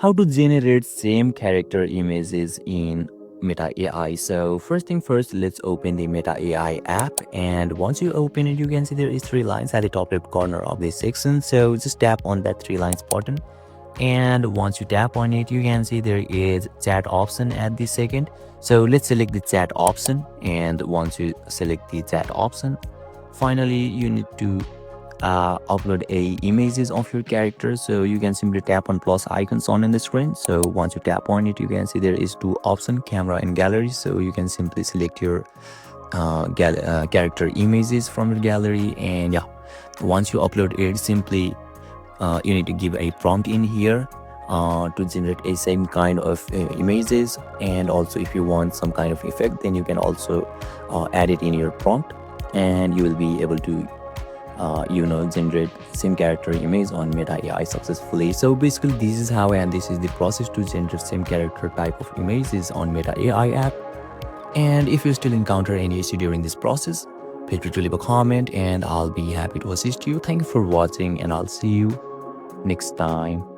how to generate same character images in Meta AI. So first thing first, let's open the Meta AI app, and once you open it, you can see there is 3 lines at the top left corner of this section. So just tap on that 3 lines button, and once you tap on it, you can see there is chat option at the second. So let's select the chat option, and once you select the chat option, finally you need to upload images of your character. So you can simply tap on plus icons on in the screen. So once you tap on it, you can see there is 2 options, camera and gallery. So you can simply select your character images from your gallery, and yeah, once you upload it, simply you need to give a prompt in here to generate a same kind of images. And also if you want some kind of effect, then you can also add it in your prompt, and you will be able to generate same character image on Meta AI successfully. So basically this is how, and this is the process to generate same character type of images on Meta AI app. And if you still encounter any issue during this process, feel free to leave a comment and I'll be happy to assist you. Thank you for watching, and I'll see you next time.